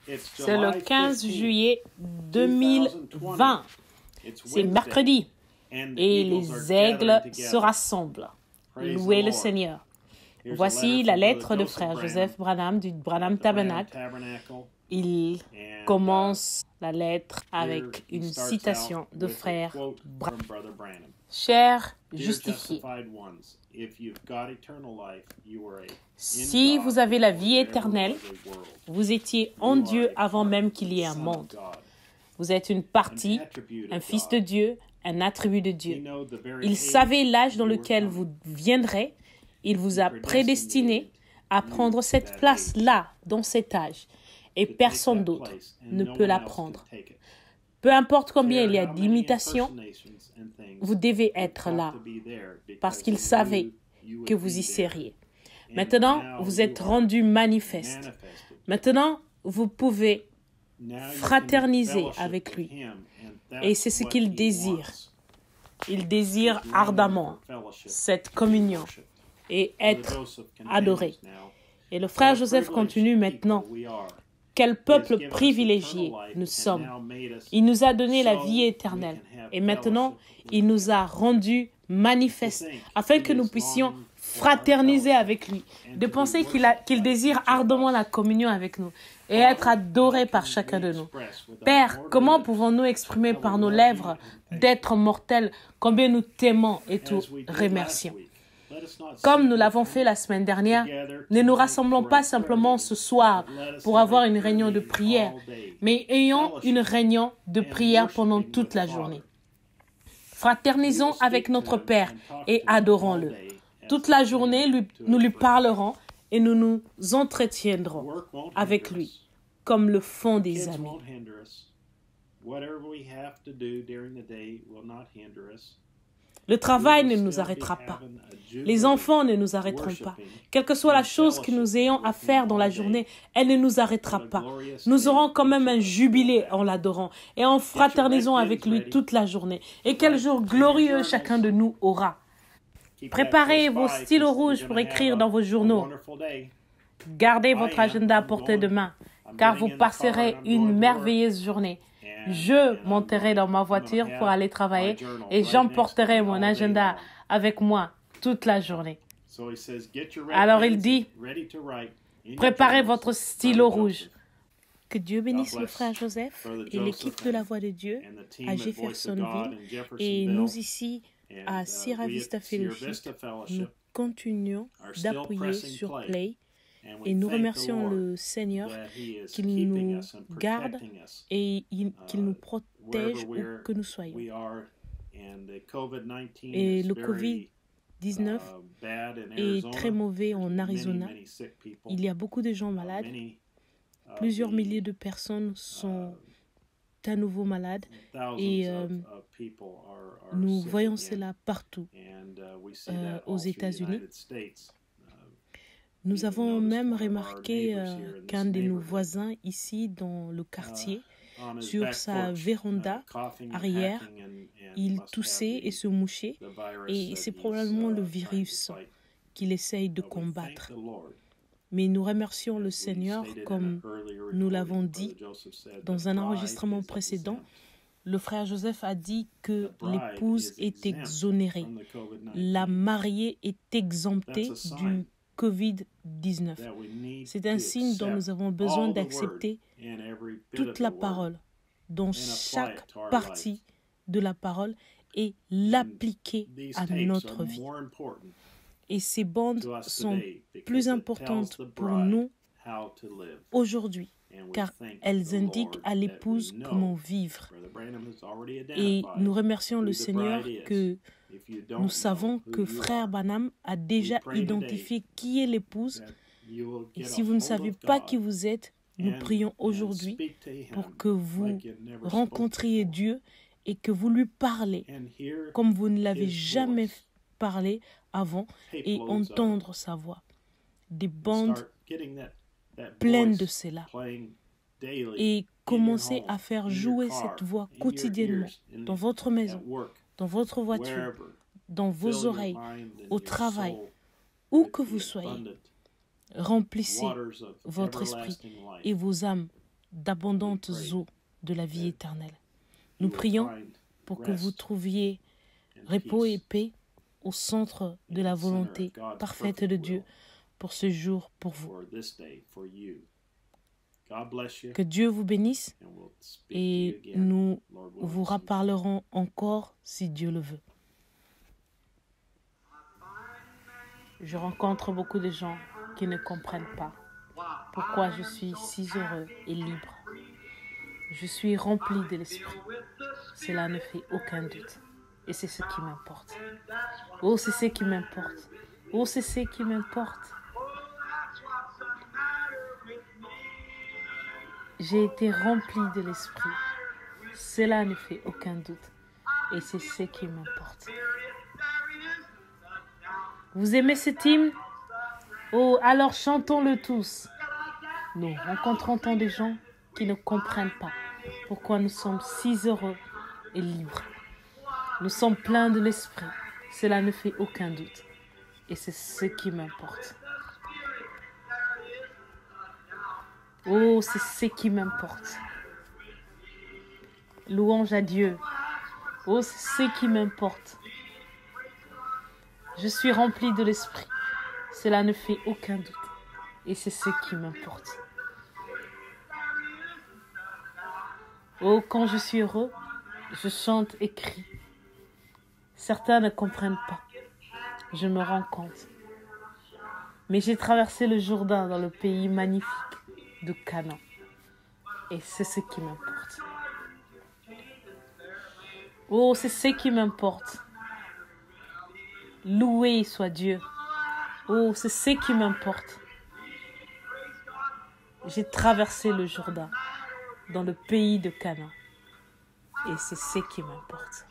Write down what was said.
C'est le 15 juillet 2020. C'est mercredi. Et les aigles se rassemblent. Louez le Seigneur. Voici la lettre de frère Joseph Branham du Branham Tabernacle. Il commence la lettre avec une citation de frère Branham. Chers justifiés, si vous avez la vie éternelle, vous étiez en Dieu avant même qu'il y ait un monde. Vous êtes une partie, un fils de Dieu, un attribut de Dieu. Il savait l'âge dans lequel vous viendrez. Il vous a prédestiné à prendre cette place-là, dans cet âge. Et personne d'autre ne peut la prendre. Peu importe combien il y a d'imitations, vous devez être là, parce qu'il savait que vous y seriez. Maintenant, vous êtes rendu manifeste. Maintenant, vous pouvez fraterniser avec lui. Et c'est ce qu'il désire. Il désire ardemment cette communion et être adoré. Et le frère Joseph continue maintenant. Quel peuple privilégié nous sommes. Il nous a donné la vie éternelle. Et maintenant, il nous a rendus manifestes afin que nous puissions fraterniser avec lui. De penser qu'il désire ardemment la communion avec nous et être adoré par chacun de nous. Père, comment pouvons-nous exprimer par nos lèvres d'être mortels combien nous t'aimons et te remercions? Comme nous l'avons fait la semaine dernière, ne nous rassemblons pas simplement ce soir pour avoir une réunion de prière, mais ayons une réunion de prière pendant toute la journée. Fraternisons avec notre Père et adorons-le. Toute la journée, nous lui parlerons et nous nous entretiendrons avec lui, comme le font des amis. Le travail ne nous arrêtera pas. Les enfants ne nous arrêteront pas. Quelle que soit la chose que nous ayons à faire dans la journée, elle ne nous arrêtera pas. Nous aurons quand même un jubilé en l'adorant et en fraternisant avec lui toute la journée. Et quel jour glorieux chacun de nous aura. Préparez vos stylos rouges pour écrire dans vos journaux. Gardez votre agenda à portée de main, car vous passerez une merveilleuse journée. Je monterai dans ma voiture pour aller travailler et j'emporterai mon agenda avec moi toute la journée. Alors il dit, préparez votre stylo rouge. Que Dieu bénisse le frère Joseph et l'équipe de la Voix de Dieu à Jeffersonville et nous ici à Sierra Vista Fellowship. Nous continuons d'appuyer sur Play. Et nous remercions le Seigneur qu'il nous garde et qu'il nous protège où que nous soyons. Et le COVID-19 est très mauvais en Arizona. Il y a beaucoup de gens malades. Plusieurs milliers de personnes sont à nouveau malades. Et nous voyons cela partout aux États-Unis. Nous avons même remarqué qu'un de nos voisins ici dans le quartier, sur sa véranda arrière, il toussait et se mouchait et c'est probablement le virus qu'il essaye de combattre. Mais nous remercions le Seigneur, comme nous l'avons dit dans un enregistrement précédent. Le frère Joseph a dit que l'épouse est exonérée, la mariée est exemptée du COVID-19. C'est un signe dont nous avons besoin d'accepter toute la parole, dans chaque partie de la parole, et l'appliquer à notre vie. Et ces bandes sont plus importantes pour nous aujourd'hui, car elles indiquent à l'épouse comment vivre. Et nous remercions le Seigneur que nous savons que frère Branham a déjà identifié qui est l'épouse. Et si vous ne savez pas qui vous êtes, nous prions aujourd'hui pour que vous rencontriez Dieu et que vous lui parlez comme vous ne l'avez jamais parlé avant et entendre sa voix. Des bandes pleines de cela. Et commencez à faire jouer cette voix quotidiennement dans votre maison, dans votre voiture, dans vos oreilles, au travail, où que vous soyez. Remplissez votre esprit et vos âmes d'abondantes eaux de la vie éternelle. Nous prions pour que vous trouviez repos et paix au centre de la volonté parfaite de Dieu pour ce jour, pour vous. Que Dieu vous bénisse et nous vous reparlerons encore si Dieu le veut. Je rencontre beaucoup de gens qui ne comprennent pas pourquoi je suis si heureux et libre. Je suis rempli de l'esprit. Cela ne fait aucun doute. Et c'est ce qui m'importe. Oh, c'est ce qui m'importe. Oh, c'est ce qui m'importe. J'ai été rempli de l'esprit. Cela ne fait aucun doute. Et c'est ce qui m'importe. Vous aimez cet hymne? Oh, alors chantons-le tous. Nous rencontrons tant de gens qui ne comprennent pas pourquoi nous sommes si heureux et libres. Nous sommes pleins de l'esprit. Cela ne fait aucun doute. Et c'est ce qui m'importe. Oh, c'est ce qui m'importe. Louange à Dieu. Oh, c'est ce qui m'importe. Je suis rempli de l'esprit. Cela ne fait aucun doute. Et c'est ce qui m'importe. Oh, quand je suis heureux, je chante et crie. Certains ne comprennent pas. Je me rends compte. Mais j'ai traversé le Jourdain dans le pays magnifique de Canaan. Et c'est ce qui m'importe. Oh, c'est ce qui m'importe. Loué soit Dieu. Oh, c'est ce qui m'importe. J'ai traversé le Jourdain dans le pays de Canaan. Et c'est ce qui m'importe.